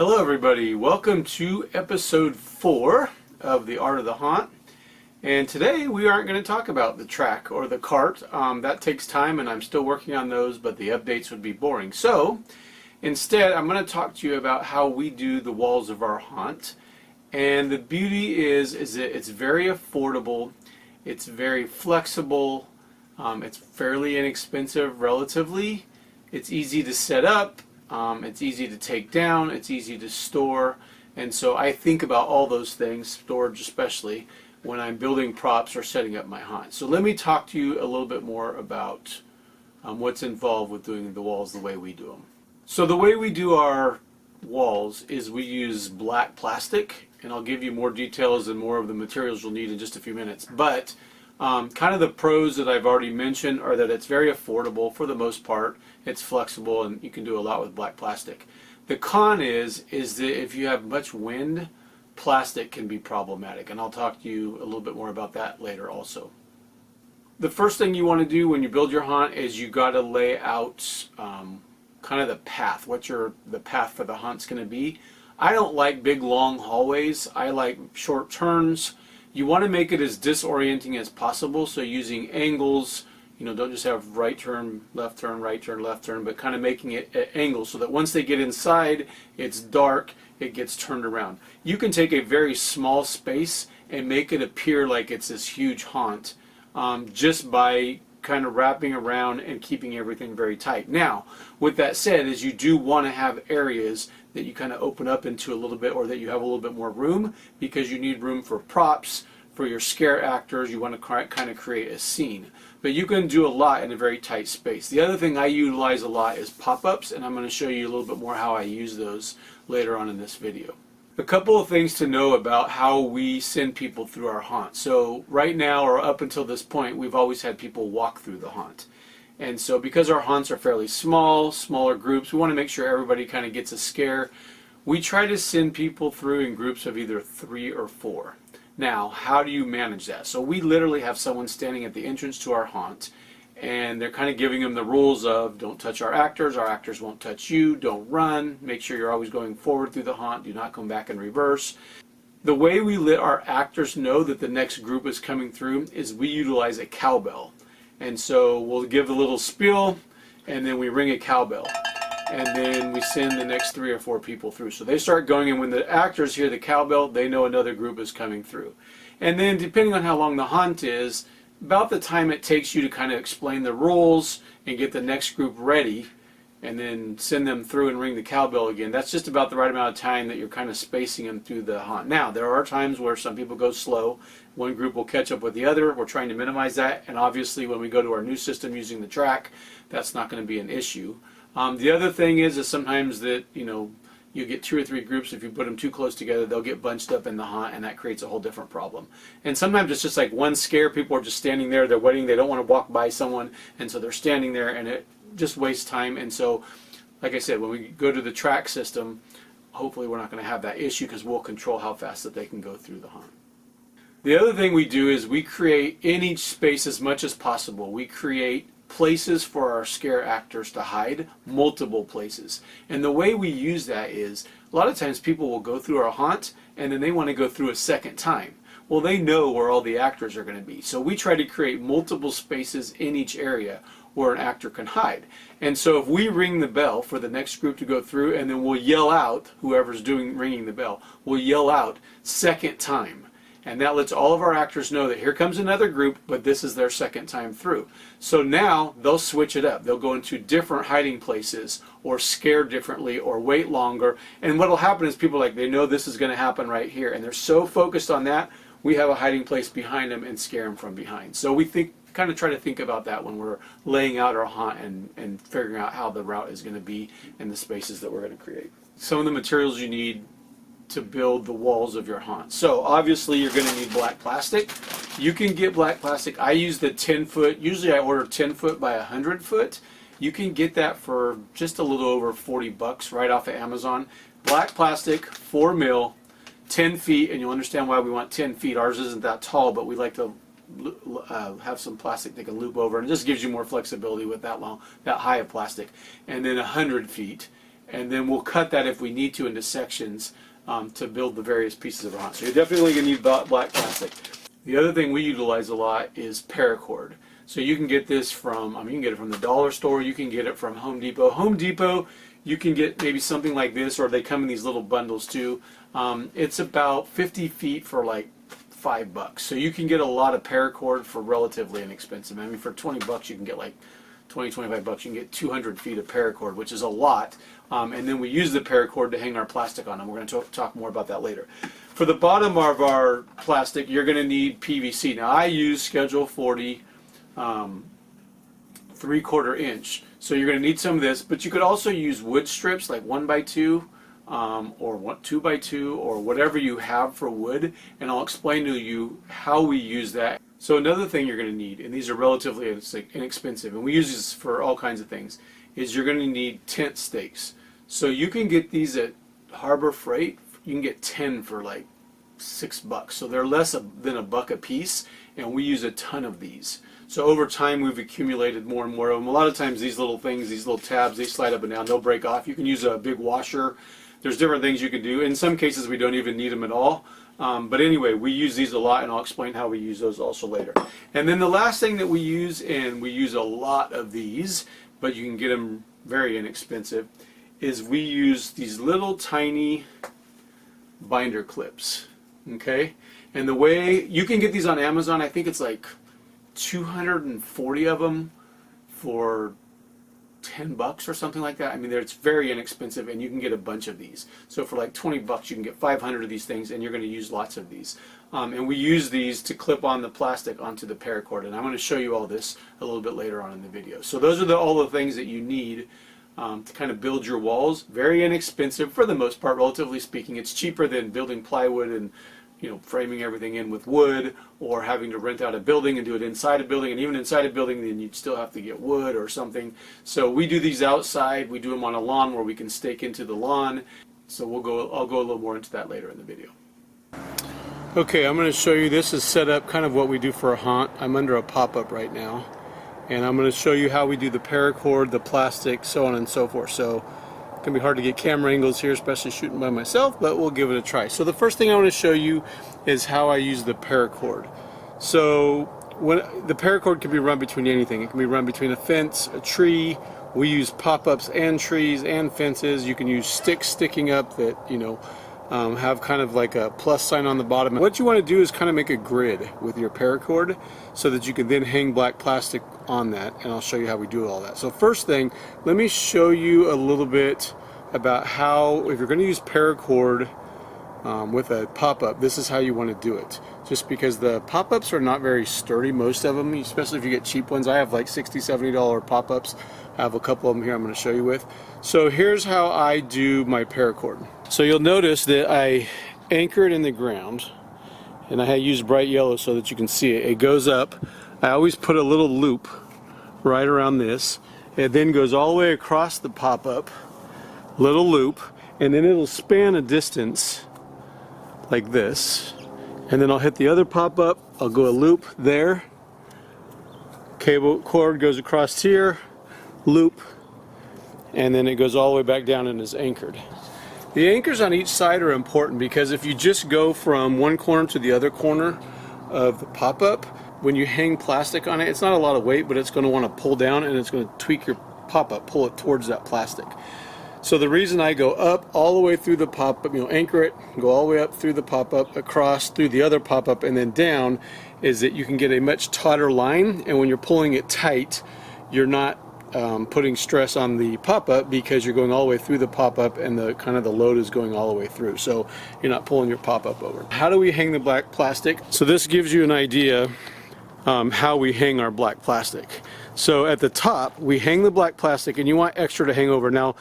Hello everybody, welcome to episode 4 of The Art of the Haunt. And today we aren't going to talk about the track or the cart. That takes time and I'm still working on those, but the updates would be boring. So instead I'm going to talk to you about how we do the walls of our haunt. And the beauty is that it's very affordable, it's very flexible, it's fairly inexpensive relatively, it's easy to set up. It's easy to take down, it's easy to store, and so I think about all those things, storage especially, when I'm building props or setting up my haunt. So let me talk to you a little bit more about what's involved with doing the walls the way we do them. So the way we do our walls is we use black plastic, and I'll give you more details and more of the materials you'll need in just a few minutes. But kind of the pros that I've already mentioned are that it's very affordable for the most part. It's flexible and you can do a lot with black plastic. The con is that if you have much wind, plastic can be problematic, and I'll talk to you a little bit more about that later also. The first thing you want to do when you build your haunt is you got to lay out kind of the path, what the path for the haunt's going to be. I don't like big long hallways. I like short turns. You want to make it as disorienting as possible, so using angles, don't just have right turn, left turn, right turn, left turn, but kind of making it at angles so that once they get inside, it's dark, it gets turned around. You can take a very small space and make it appear like it's this huge haunt just by kind of wrapping around and keeping everything very tight. Now, with that said, is you do want to have areas that you kind of open up into a little bit, or that you have a little bit more room, because you need room for props, for your scare actors. You want to kind of create a scene. But you can do a lot in a very tight space. The other thing I utilize a lot is pop-ups, and I'm going to show you a little bit more how I use those later on in this video. A couple of things to know about how we send people through our haunt. So right now, or up until this point, we've always had people walk through the haunt. And so because our haunts are fairly smaller groups, we want to make sure everybody kind of gets a scare. We try to send people through in groups of either 3 or 4. Now, how do you manage that? So we literally have someone standing at the entrance to our haunt, and they're kind of giving them the rules of don't touch our actors won't touch you, don't run, make sure you're always going forward through the haunt, do not come back in reverse. The way we let our actors know that the next group is coming through is we utilize a cowbell. And so we'll give a little spiel, and then we ring a cowbell. And then we send the next 3 or 4 people through. So they start going, and when the actors hear the cowbell, they know another group is coming through. And then depending on how long the haunt is, about the time it takes you to kind of explain the rules and get the next group ready, and then send them through and ring the cowbell again, that's just about the right amount of time that you're kind of spacing them through the haunt. Now, there are times where some people go slow. One group will catch up with the other. We're trying to minimize that, and obviously when we go to our new system using the track, that's not going to be an issue. The other thing is sometimes that, you get 2 or 3 groups. If you put them too close together, they'll get bunched up in the haunt, and that creates a whole different problem. And sometimes it's just like one scare. People are just standing there, they're waiting, they don't want to walk by someone, and so they're standing there, and it just wastes time. And so, like I said, when we go to the track system, hopefully we're not going to have that issue, because we'll control how fast that they can go through the haunt. The other thing we do is we create in each space, as much as possible, we create places for our scare actors to hide, multiple places. And the way we use that is, a lot of times people will go through our haunt and then they want to go through a second time. Well, they know where all the actors are going to be. So we try to create multiple spaces in each area where an actor can hide. And so if we ring the bell for the next group to go through, and then we'll yell out, whoever's ringing the bell, will yell out second time. And that lets all of our actors know that here comes another group, but this is their second time through. So now they'll switch it up. They'll go into different hiding places, or scare differently, or wait longer. And what will happen is people they know this is going to happen right here, and they're so focused on that, we have a hiding place behind them and scare them from behind. So we kind of try to think about that when we're laying out our haunt and figuring out how the route is going to be and the spaces that we're going to create. Some of the materials you need to build the walls of your haunt. So obviously you're going to need black plastic. You can get black plastic. I use the 10-foot. Usually I order 10-foot by 100-foot. You can get that for just a little over 40 bucks right off of Amazon. Black plastic, 4 mil, 10 feet, and you'll understand why we want 10 feet. Ours isn't that tall, but we like to have some plastic that can loop over, and it just gives you more flexibility with that high of plastic. And then 100 feet. and then we'll cut that if we need to into sections to build the various pieces of a haunt. So you're definitely going to need black plastic. The other thing we utilize a lot is paracord. So you can get this from, you can get it from the dollar store, you can get it from Home Depot. Home Depot, you can get maybe something like this, or they come in these little bundles too. It's about 50 feet for like $5. So you can get a lot of paracord for relatively inexpensive. I mean, for 20 bucks you can get like 25 bucks, you can get 200 feet of paracord, which is a lot. And then we use the paracord to hang our plastic on, and we're going to talk more about that later. For the bottom of our plastic, you're going to need PVC. Now I use Schedule 40 3/4 inch. So you're going to need some of this, but you could also use wood strips like 1x2 or 2x2 or whatever you have for wood, and I'll explain to you how we use that. So another thing you're going to need, and these are relatively inexpensive, and we use this for all kinds of things, is you're going to need tent stakes. So you can get these at Harbor Freight. You can get 10 for like $6. So they're less than $1 a piece, and we use a ton of these. So over time we've accumulated more and more of them. A lot of times these little things, these little tabs, they slide up and down, they'll break off. You can use a big washer. There's different things you can do. In some cases we don't even need them at all. But anyway, we use these a lot, and I'll explain how we use those also later. And then the last thing that we use, and we use a lot of these, but you can get them very inexpensive, is we use these little tiny binder clips. Okay? And the way you can get these on Amazon, I think it's like 240 of them for $10 or something like that. I mean, it's very inexpensive, and you can get a bunch of these. So for like 20 bucks, you can get 500 of these things, and you're going to use lots of these. And we use these to clip on the plastic onto the paracord, and I'm going to show you all this a little bit later on in the video. So those are all the things that you need to kind of build your walls. Very inexpensive for the most part, relatively speaking. It's cheaper than building plywood and framing everything in with wood, or having to rent out a building and do it inside a building. And even inside a building, then you'd still have to get wood or something. So we do these outside. We do them on a lawn where we can stake into the lawn. So I'll go a little more into that later in the video. Okay, I'm going to show you, this is set up kind of what we do for a haunt. I'm under a pop-up right now, and I'm going to show you how we do the paracord, the plastic, so on and so forth. So it can be hard to get camera angles here, especially shooting by myself, but we'll give it a try. So the first thing I want to show you is how I use the paracord. So the paracord can be run between anything. It can be run between a fence, a tree. We use pop-ups and trees and fences. You can use sticks sticking up that have kind of like a plus sign on the bottom. What you want to do is kind of make a grid with your paracord so that you can then hang black plastic on that, and I'll show you how we do all that. So first thing, let me show you a little bit about how, if you're going to use paracord with a pop-up, this is how you want to do it. Just because the pop-ups are not very sturdy, most of them, especially if you get cheap ones. I have like $60, $70 pop-ups. I have a couple of them here I'm going to show you with. So here's how I do my paracord. So you'll notice that I anchor it in the ground, and I use bright yellow so that you can see it. It goes up. I always put a little loop right around this. It then goes all the way across the pop-up, little loop, and then it'll span a distance like this. And then I'll hit the other pop-up. I'll go a loop there. Cable cord goes across here, loop, and then it goes all the way back down and is anchored. The anchors on each side are important because if you just go from one corner to the other corner of the pop-up, when you hang plastic on it, it's not a lot of weight, but it's going to want to pull down, and it's going to tweak your pop-up, pull it towards that plastic. So the reason I go up all the way through the pop-up, anchor it, go all the way up through the pop-up, across through the other pop-up, and then down, is that you can get a much tauter line, and when you're pulling it tight, you're not putting stress on the pop-up because you're going all the way through the pop-up, and the kind of the load is going all the way through, so you're not pulling your pop-up over. How do we hang the black plastic? So this gives you an idea how we hang our black plastic. So at the top we hang the black plastic, and you want extra to hang over. Now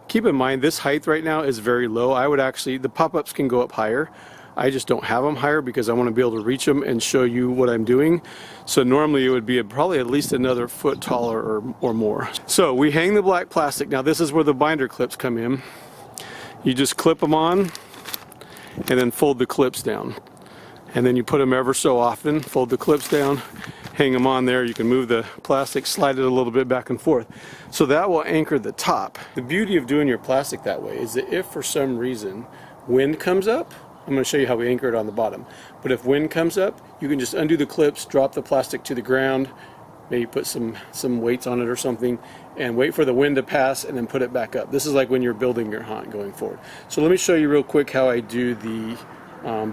keep in mind this height right now is very low. I would actually, the pop-ups can go up higher. I just don't have them higher because I want to be able to reach them and show you what I'm doing. So normally it would be probably at least another foot taller or more. So we hang the black plastic. Now this is where the binder clips come in. You just clip them on and then fold the clips down. And then you put them ever so often, fold the clips down, hang them on there. You can move the plastic, slide it a little bit back and forth. So that will anchor the top. The beauty of doing your plastic that way is that if for some reason wind comes up, I'm going to show you how we anchor it on the bottom. But if wind comes up, you can just undo the clips, drop the plastic to the ground, maybe put some weights on it or something, and wait for the wind to pass and then put it back up. This is like when you're building your haunt going forward. So let me show you real quick how I do the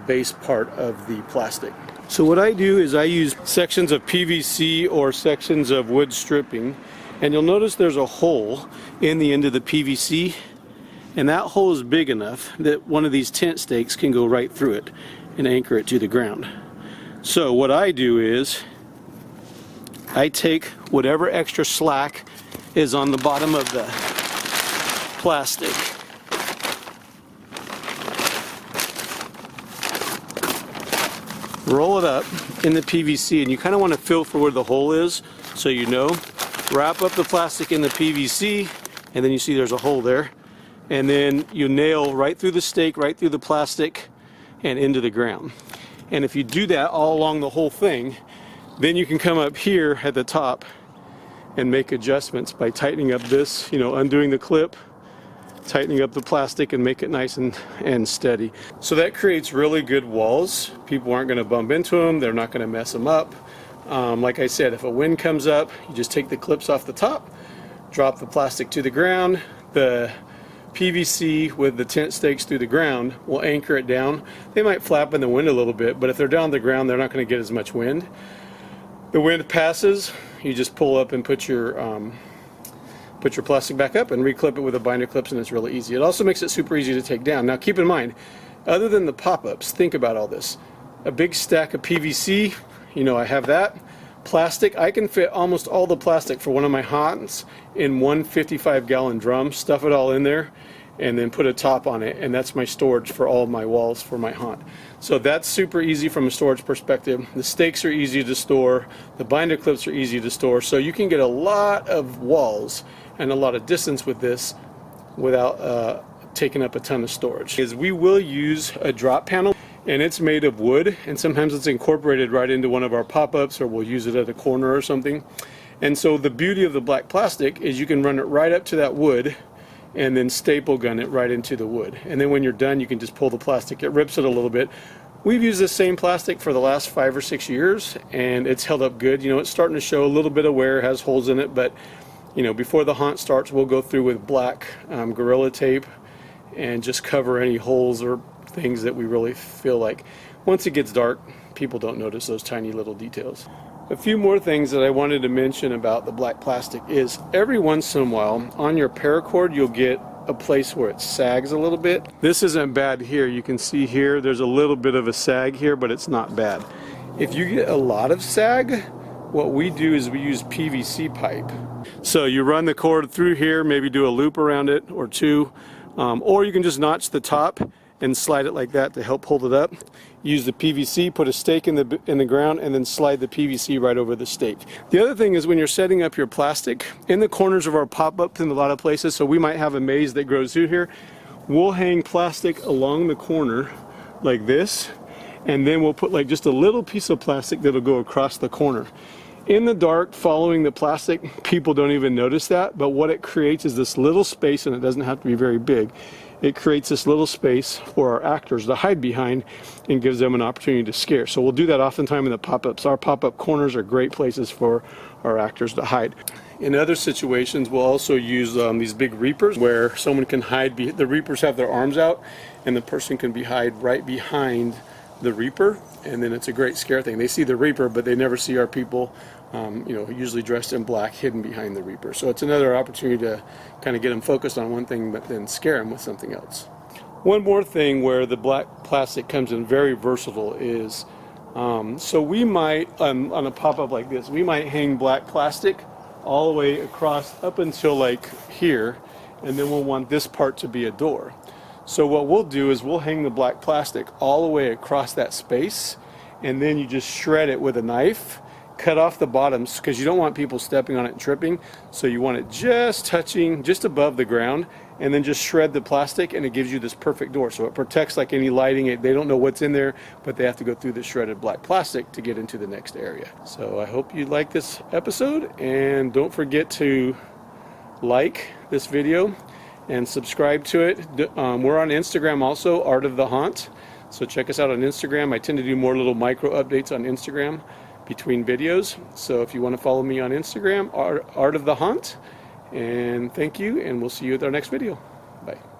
base part of the plastic. So what I do is I use sections of PVC or sections of wood stripping, and you'll notice there's a hole in the end of the PVC, and that hole is big enough that one of these tent stakes can go right through it and anchor it to the ground. So what I do is I take whatever extra slack is on the bottom of the plastic, roll it up in the PVC, and you kind of want to feel for where the hole is so you know. Wrap up the plastic in the PVC, and then you see there's a hole there, and then you nail right through the stake, right through the plastic, and into the ground. And if you do that all along the whole thing, then you can come up here at the top and make adjustments by tightening up this, undoing the clip, tightening up the plastic, and make it nice and steady. So that creates really good walls. People aren't going to bump into them. They're not going to mess them up. Like I said, if a wind comes up, you just take the clips off the top, drop the plastic to the ground. The PVC with the tent stakes through the ground will anchor it down. They might flap in the wind a little bit, but if they're down on the ground, they're not going to get as much wind. The wind passes, you just pull up and put your plastic back up and reclip it with a binder clips, and it's really easy. It also makes it super easy to take down. Now keep in mind, other than the pop-ups, think about all this. A big stack of PVC, I have that. Plastic, I can fit almost all the plastic for one of my haunts in one 55-gallon drum, stuff it all in there, and then put a top on it, and that's my storage for all of my walls for my haunt. So that's super easy from a storage perspective. The stakes are easy to store, the binder clips are easy to store, so you can get a lot of walls and a lot of distance with this without taking up a ton of storage. We will use a drop panel, and it's made of wood, and sometimes it's incorporated right into one of our pop-ups, or we'll use it at a corner or something. And so the beauty of the black plastic is you can run it right up to that wood and then staple gun it right into the wood. And then when you're done, you can just pull the plastic. It rips it a little bit. We've used this same plastic for the last 5 or 6 years, and it's held up good. It's starting to show a little bit of wear, has holes in it, but before the haunt starts, we'll go through with black Gorilla Tape and just cover any holes or things that we really feel like. Once it gets dark, people don't notice those tiny little details. A few more things that I wanted to mention about the black plastic is every once in a while on your paracord you'll get a place where it sags a little bit. This isn't bad here. You can see here there's a little bit of a sag here, but it's not bad. If you get a lot of sag, what we do is we use PVC pipe. So you run the cord through here, maybe do a loop around it or two, or you can just notch the top and slide it like that to help hold it up. Use the PVC, put a stake in the ground, and then slide the PVC right over the stake. The other thing is when you're setting up your plastic, in the corners of our pop-ups in a lot of places, so we might have a maze that grows through here, we'll hang plastic along the corner like this, and then we'll put like just a little piece of plastic that'll go across the corner. In the dark, following the plastic, people don't even notice that, but what it creates is this little space, and it doesn't have to be very big. It creates this little space for our actors to hide behind and gives them an opportunity to scare. So we'll do that oftentimes in the pop-ups. Our pop-up corners are great places for our actors to hide. In other situations, we'll also use these big reapers where someone can hide. The reapers have their arms out, and the person can hide right behind the reaper, and then it's a great scare thing. They see the reaper, but they never see our people, usually dressed in black, hidden behind the reaper. So it's another opportunity to kind of get them focused on one thing, but then scare them with something else. One more thing where the black plastic comes in very versatile is, so we might, on a pop-up like this, we might hang black plastic all the way across up until like here, and then we'll want this part to be a door. So what we'll do is we'll hang the black plastic all the way across that space, and then you just shred it with a knife, cut off the bottoms because you don't want people stepping on it and tripping. So you want it just touching just above the ground, and then just shred the plastic, and it gives you this perfect door. So it protects like any lighting. They don't know what's in there, but they have to go through the shredded black plastic to get into the next area. So I hope you like this episode, and don't forget to like this video and subscribe to it. We're on Instagram also, Art of the Haunt. So check us out on Instagram. I tend to do more little micro updates on Instagram between videos. So if you want to follow me on Instagram, Art of the Haunt. And thank you, and we'll see you at our next video. Bye.